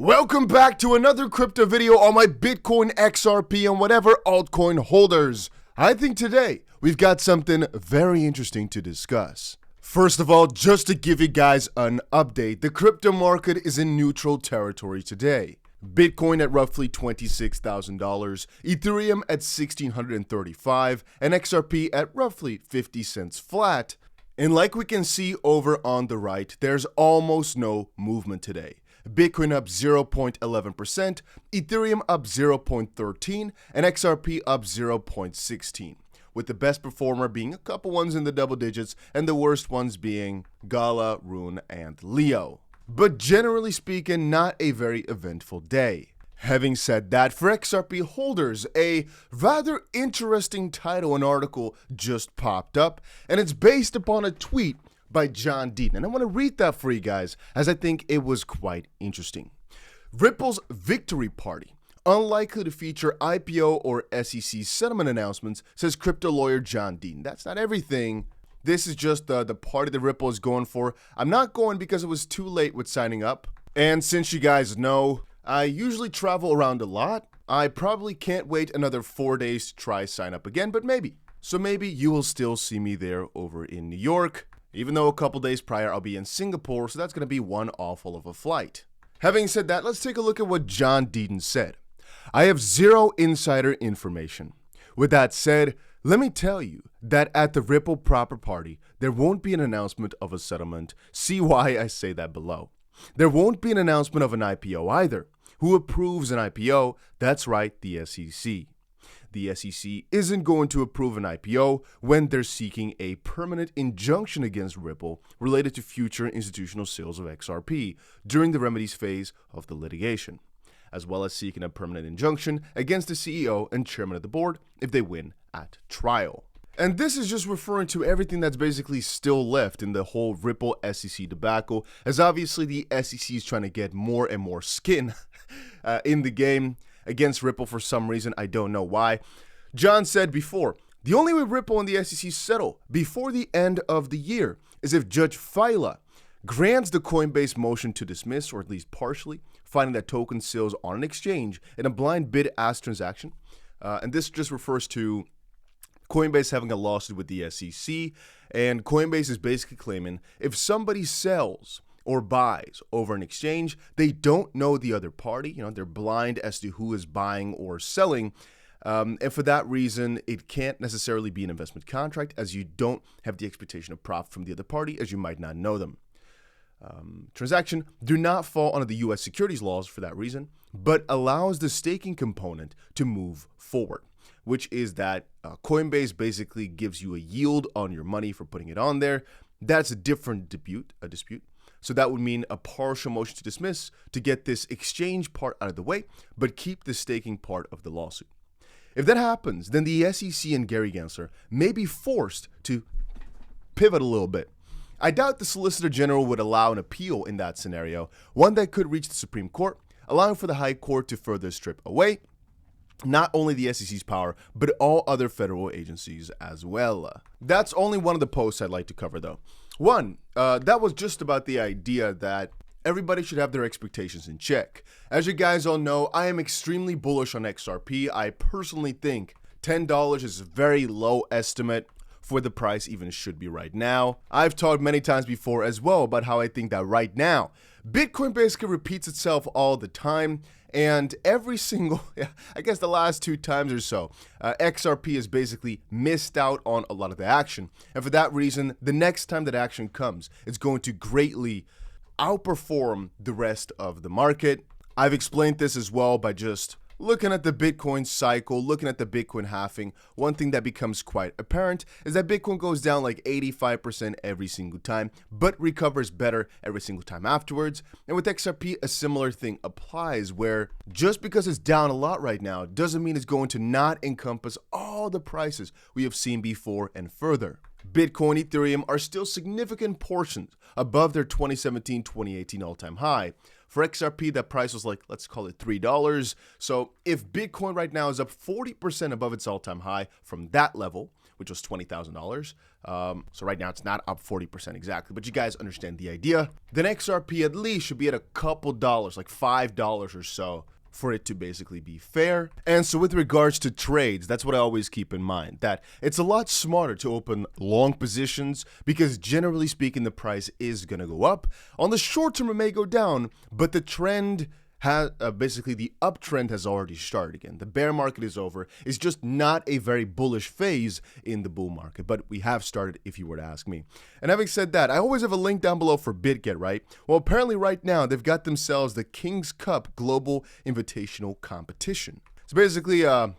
Welcome back to another crypto video on my Bitcoin, XRP, and whatever altcoin holders. I think today we've got something very interesting to discuss. First of all, just to give you guys an update, the crypto market is in neutral territory today. Bitcoin at roughly $26,000, Ethereum at $1,635, and XRP at roughly 50 cents flat. And like we can see over on the right, there's almost no movement today. Bitcoin up 0.11%, Ethereum up 0.13%, and XRP up 0.16%, with the best performer being a couple ones in the double digits and the worst ones being Gala, Rune, and Leo. But generally speaking, not a very eventful day. Having said that, for XRP holders, a rather interesting title and article just popped up, and it's based upon a tweet by John Deaton, and I want to read that for you guys as I think it was quite interesting. Ripple's victory party, unlikely to feature IPO or SEC settlement announcements, says crypto lawyer John Deaton. That's not everything. This is just the party that Ripple is going for. I'm not going because it was too late with signing up, and since you guys know, I usually travel around a lot. I probably can't wait another 4 days to try sign up again, but maybe. So maybe you will still see me there over in New York. Even though a couple days prior I'll be in Singapore, so that's going to be one awful of a flight. Having said that, let's take a look at what John Deaton said. I have zero insider information. With that said, let me tell you that at the Ripple proper party, there won't be an announcement of a settlement. See why I say that below. There won't be an announcement of an IPO either. Who approves an IPO? That's right, the SEC. The SEC isn't going to approve an IPO when they're seeking a permanent injunction against Ripple related to future institutional sales of XRP during the remedies phase of the litigation, as well as seeking a permanent injunction against the CEO and chairman of the board if they win at trial. And this is just referring to everything that's basically still left in the whole Ripple SEC debacle, as obviously the SEC is trying to get more and more skin in the game against Ripple for some reason. I don't know why. John said before, the only way Ripple and the SEC settle before the end of the year is if Judge Fila grants the Coinbase motion to dismiss, or at least partially, finding that token sales on an exchange in a blind bid-ask transaction. And this just refers to Coinbase having a lawsuit with the SEC, and Coinbase is basically claiming if somebody sells or buys over an exchange, they don't know the other party. They're blind as to who is buying or selling. And for that reason, it can't necessarily be an investment contract, as you don't have the expectation of profit from the other party, as you might not know them. Transaction do not fall under the U.S. securities laws for that reason, but allows the staking component to move forward, which is that Coinbase basically gives you a yield on your money for putting it on there. That's a different dispute. So that would mean a partial motion to dismiss to get this exchange part out of the way, but keep the staking part of the lawsuit. If that happens, then the SEC and Gary Gensler may be forced to pivot a little bit. I doubt the Solicitor General would allow an appeal in that scenario, one that could reach the Supreme Court, allowing for the High Court to further strip away not only the SEC's power, but all other federal agencies as well. That's only one of the posts I'd like to cover, though. One, that was just about the idea that everybody should have their expectations in check. As you guys all know, I am extremely bullish on XRP. I personally think $10 is a very low estimate for the price even should be right now. I've talked many times before as well about how I think that right now, Bitcoin basically repeats itself all the time. And every single, I guess the last 2 times or so, XRP has basically missed out on a lot of the action. And for that reason, the next time that action comes, it's going to greatly outperform the rest of the market. I've explained this as well by just looking at the Bitcoin cycle, looking at the Bitcoin halving. One thing that becomes quite apparent is that Bitcoin goes down like 85% every single time, but recovers better every single time afterwards. And with XRP, a similar thing applies, where just because it's down a lot right now doesn't mean it's going to not encompass all the prices we have seen before and further. Bitcoin, Ethereum are still significant portions above their 2017-2018 all-time high, For XRP, that price was like, let's call it $3. So if Bitcoin right now is up 40% above its all-time high from that level, which was $20,000. So right now it's not up 40% exactly, but you guys understand the idea. Then XRP at least should be at a couple dollars, like $5 or so, for it to basically be fair. And so with regards to trades, that's what I always keep in mind, that it's a lot smarter to open long positions because generally speaking, the price is gonna go up. On the short term, it may go down, but the trend has basically the uptrend has already started again. The bear market is over. It's just not a very bullish phase in the bull market, but we have started if you were to ask me. And having said that, I always have a link down below for BitGet, right? Well, apparently right now they've got themselves the King's Cup Global Invitational Competition. It's basically a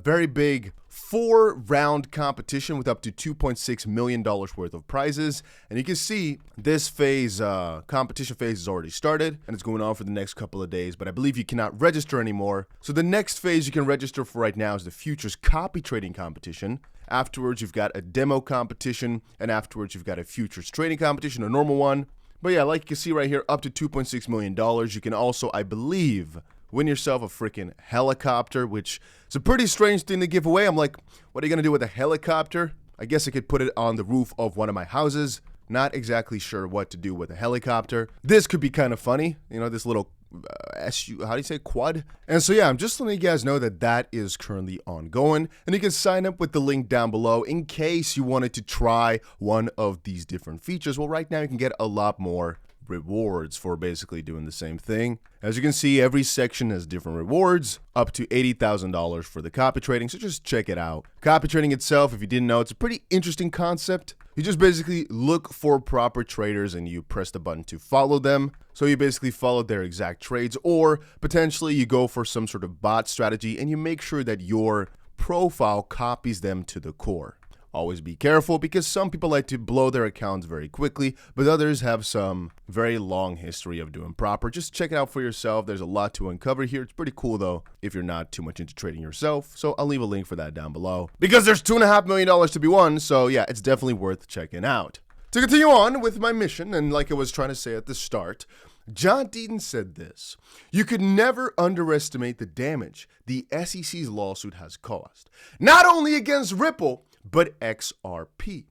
very big 4-round competition with up to $2.6 million worth of prizes. And you can see this phase, competition phase has already started and it's going on for the next couple of days, but I believe you cannot register anymore. So the next phase you can register for right now is the futures copy trading competition. Afterwards, you've got a demo competition, and afterwards you've got a futures trading competition, a normal one. But yeah, like you can see right here, up to $2.6 million. You can also, I believe, win yourself a freaking helicopter, which is a pretty strange thing to give away. I'm like, what are you going to do with a helicopter? I guess I could put it on the roof of one of my houses. Not exactly sure what to do with a helicopter. This could be kind of funny. You know, this little how do you say, quad? And so yeah, I'm just letting you guys know that that is currently ongoing. And you can sign up with the link down below in case you wanted to try one of these different features. Well, right now you can get a lot more rewards for basically doing the same thing. As you can see, every section has different rewards, up to $80,000 for the copy trading, so just check it out. Copy trading itself, if you didn't know, it's a pretty interesting concept. You just basically look for proper traders and you press the button to follow them. So you basically follow their exact trades, or potentially you go for some sort of bot strategy and you make sure that your profile copies them to the core. Always be careful because some people like to blow their accounts very quickly, but others have some very long history of doing proper. Just check it out for yourself. There's a lot to uncover here. It's pretty cool though if you're not too much into trading yourself. So I'll leave a link for that down below because there's $2.5 million to be won. So yeah, it's definitely worth checking out. To continue on with my mission, and like I was trying to say at the start, John Deaton said this: "You could never underestimate the damage the SEC's lawsuit has caused, not only against Ripple, but XRP.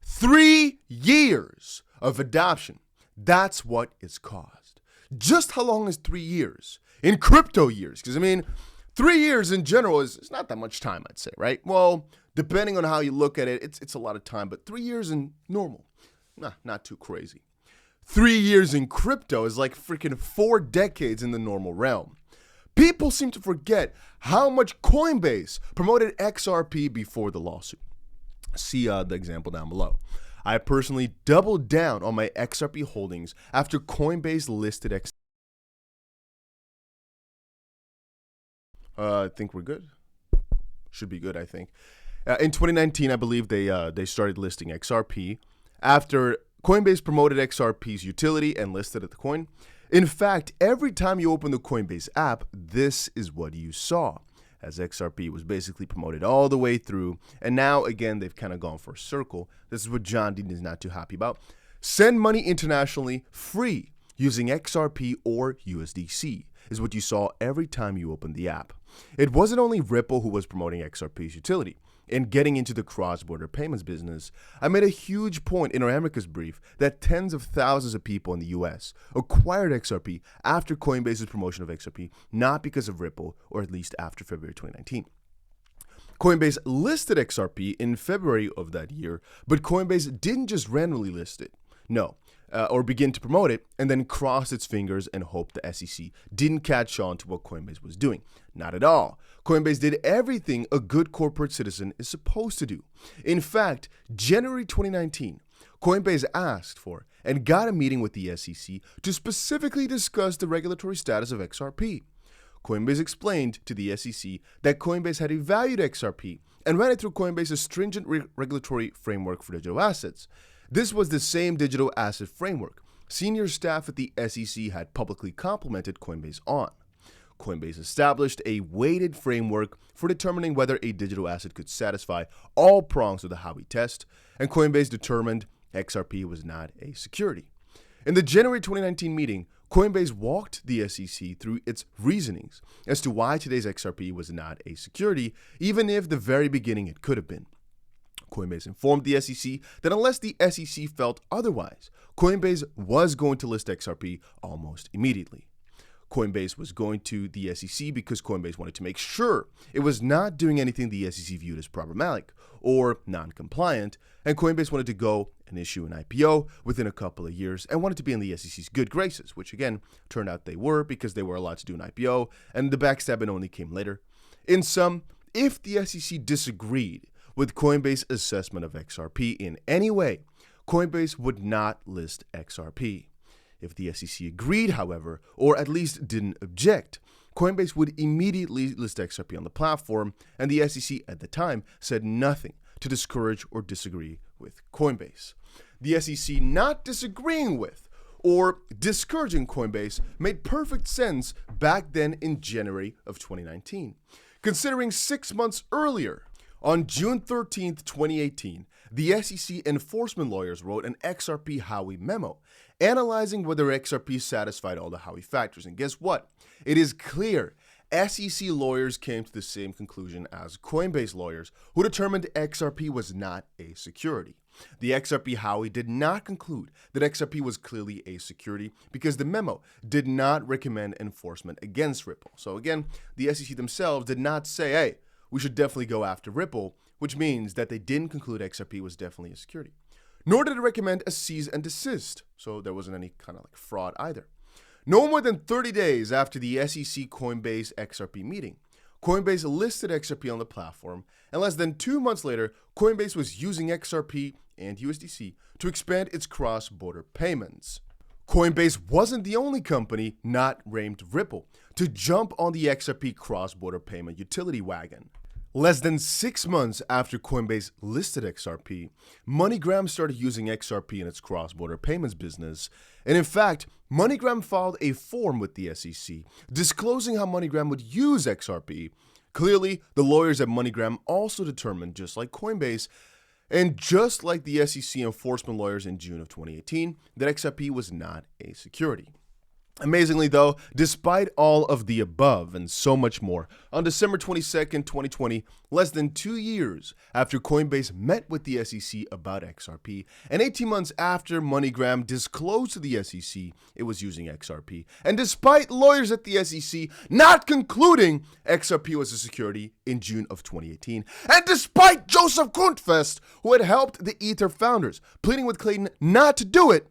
3 years of adoption. That's what it's caused." Just how long is 3 years in crypto years? Because I mean, 3 years in general is not that much time, I'd say, right? Well, depending on how you look at it, it's a lot of time, but 3 years in normal, not too crazy. 3 years in crypto is like freaking 4 decades in the normal realm. People seem to forget how much Coinbase promoted XRP before the lawsuit. See the example down below. I personally doubled down on my XRP holdings after Coinbase listed XRP. I think we're good. Should be good, I think. In 2019, I believe they started listing XRP after Coinbase promoted XRP's utility and listed the coin. In fact, every time you open the Coinbase app, this is what you saw, as XRP was basically promoted all the way through. And now, again, they've kind of gone for a circle. This is what John Deaton is not too happy about. Send money internationally free using XRP or USDC is what you saw every time you opened the app. It wasn't only Ripple who was promoting XRP's utility. In getting into the cross-border payments business, I made a huge point in our amicus brief that tens of thousands of people in the US acquired XRP after Coinbase's promotion of XRP, not because of Ripple, or at least after February 2019. Coinbase listed XRP in February of that year, but Coinbase didn't just randomly list it. No. Or begin to promote it and then cross its fingers and hope the SEC didn't catch on to what Coinbase was doing. Not at all. Coinbase did everything a good corporate citizen is supposed to do. In fact, January 2019, Coinbase asked for and got a meeting with the SEC to specifically discuss the regulatory status of XRP. Coinbase explained to the SEC that Coinbase had evaluated XRP and ran it through Coinbase's stringent regulatory framework for digital assets. This was the same digital asset framework senior staff at the SEC had publicly complimented Coinbase on. Coinbase established a weighted framework for determining whether a digital asset could satisfy all prongs of the Howey test, and Coinbase determined XRP was not a security. In the January 2019 meeting, Coinbase walked the SEC through its reasonings as to why today's XRP was not a security, even if the very beginning it could have been. Coinbase informed the SEC that unless the SEC felt otherwise, Coinbase was going to list XRP almost immediately. Coinbase was going to the SEC because Coinbase wanted to make sure it was not doing anything the SEC viewed as problematic or non-compliant, and Coinbase wanted to go and issue an IPO within a couple of years and wanted to be in the SEC's good graces, which again, turned out they were because they were allowed to do an IPO, and the backstabbing only came later. In sum, if the SEC disagreed with Coinbase's assessment of XRP in any way, Coinbase would not list XRP. If the SEC agreed, however, or at least didn't object, Coinbase would immediately list XRP on the platform, and the SEC at the time said nothing to discourage or disagree with Coinbase. The SEC not disagreeing with or discouraging Coinbase made perfect sense back then in January of 2019. Considering 6 months earlier, on June 13th, 2018, the SEC enforcement lawyers wrote an XRP Howey memo analyzing whether XRP satisfied all the Howey factors. And guess what? It is clear SEC lawyers came to the same conclusion as Coinbase lawyers, who determined XRP was not a security. The XRP Howey did not conclude that XRP was clearly a security because the memo did not recommend enforcement against Ripple. So again, the SEC themselves did not say, hey, we should definitely go after Ripple, which means that they didn't conclude XRP was definitely a security. Nor did it recommend a cease and desist, so there wasn't any kind of like fraud either. No more than 30 days after the SEC Coinbase XRP meeting, Coinbase listed XRP on the platform, and less than 2 months later, Coinbase was using XRP and USDC to expand its cross-border payments. Coinbase wasn't the only company, not named Ripple, to jump on the XRP cross-border payment utility wagon. Less than 6 months after Coinbase listed XRP, MoneyGram started using XRP in its cross-border payments business. And in fact, MoneyGram filed a form with the SEC disclosing how MoneyGram would use XRP. Clearly, the lawyers at MoneyGram also determined, just like Coinbase, and just like the SEC enforcement lawyers in June of 2018, that XRP was not a security. Amazingly though, despite all of the above and so much more, on December 22nd, 2020, less than 2 years after Coinbase met with the SEC about XRP, and 18 months after MoneyGram disclosed to the SEC it was using XRP, and despite lawyers at the SEC not concluding XRP was a security in June of 2018, and despite Joseph Grundfest, who had helped the Ether founders, pleading with Clayton not to do it,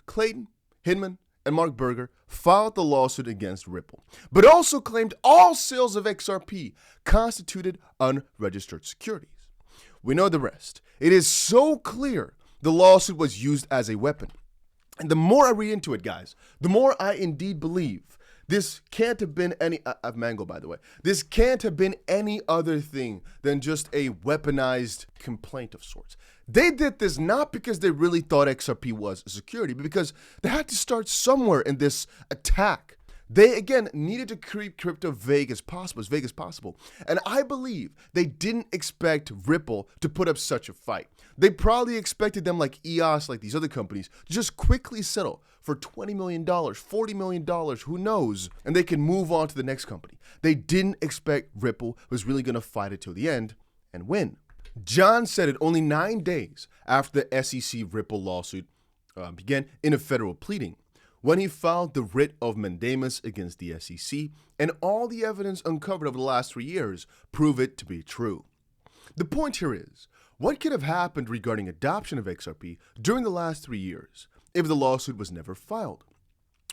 Clayton, Hinman, and Mark Berger filed the lawsuit against Ripple, but also claimed all sales of XRP constituted unregistered securities. We know the rest. It is so clear the lawsuit was used as a weapon. And the more I read into it, guys, the more I indeed believe this can't have been any, I've mangled by the way, this can't have been any other thing than just a weaponized complaint of sorts. They did this not because they really thought XRP was a security, but because they had to start somewhere in this attack. They, again, needed to keep crypto vague as possible, And I believe they didn't expect Ripple to put up such a fight. They probably expected them like EOS, like these other companies, to just quickly settle for $20 million, $40 million, who knows, and they can move on to the next company. They didn't expect Ripple was really going to fight it till the end and win. John said it only 9 days after the SEC Ripple lawsuit began in a federal pleading, when he filed the writ of mandamus against the SEC, and all the evidence uncovered over the last 3 years prove it to be true. The point here is, what could have happened regarding adoption of XRP during the last 3 years if the lawsuit was never filed?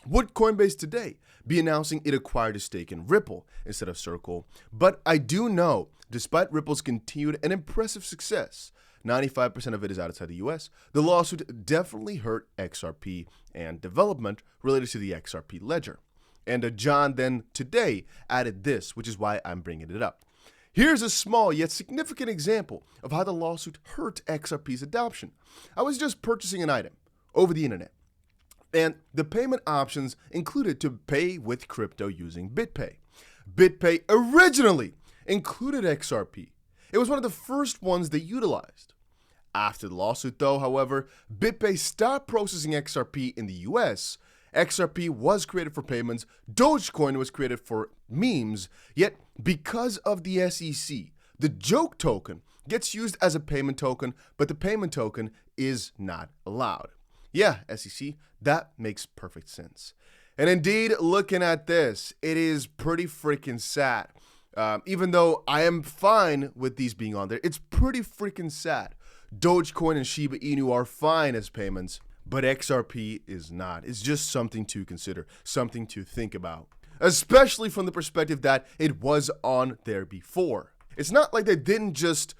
Would Coinbase today be announcing it acquired a stake in Ripple instead of Circle? But I do know, despite Ripple's continued and impressive success, 95% of it is outside the US, the lawsuit definitely hurt XRP and development related to the XRP ledger. And John then today added this, which is why I'm bringing it up. Here's a small yet significant example of how the lawsuit hurt XRP's adoption. I was just purchasing an item over the internet, and the payment options included to pay with crypto using BitPay. BitPay originally included XRP. It was one of the first ones they utilized. After the lawsuit though, however, BitPay stopped processing XRP in the US, XRP was created for payments, Dogecoin was created for memes, yet because of the SEC, the joke token gets used as a payment token, but the payment token is not allowed. Yeah, SEC, that makes perfect sense. And indeed, looking at this, it is pretty freaking sad. Even though I am fine with these being on there, it's pretty freaking sad. Dogecoin and Shiba Inu are fine as payments, but XRP is not. It's just something to consider, something to think about, especially from the perspective that it was on there before. It's not like they didn't just,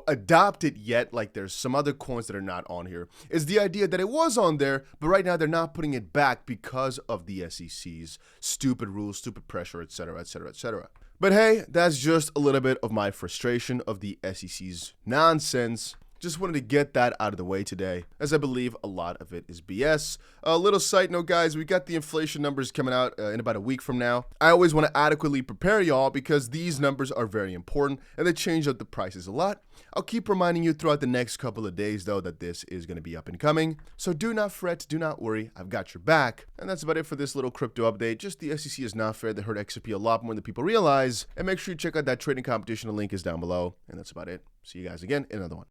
adopt it yet, like there's some other coins that are not on here. It's the idea that it was on there, but right now they're not putting it back because of the SEC's stupid rules, stupid pressure, etc., etc., etc. But hey, that's just a little bit of my frustration of the SEC's nonsense. Just wanted to get that out of the way today, as I believe a lot of it is BS. A little side note, guys, we got the inflation numbers coming out in about a week from now. I always want to adequately prepare y'all because these numbers are very important and they change up the prices a lot. I'll keep reminding you throughout the next couple of days, though, that this is going to be up and coming. So do not fret, do not worry, I've got your back. And that's about it for this little crypto update. Just the SEC is not fair. They hurt XRP a lot more than people realize. And make sure you check out that trading competition. The link is down below. And that's about it. See you guys again in another one.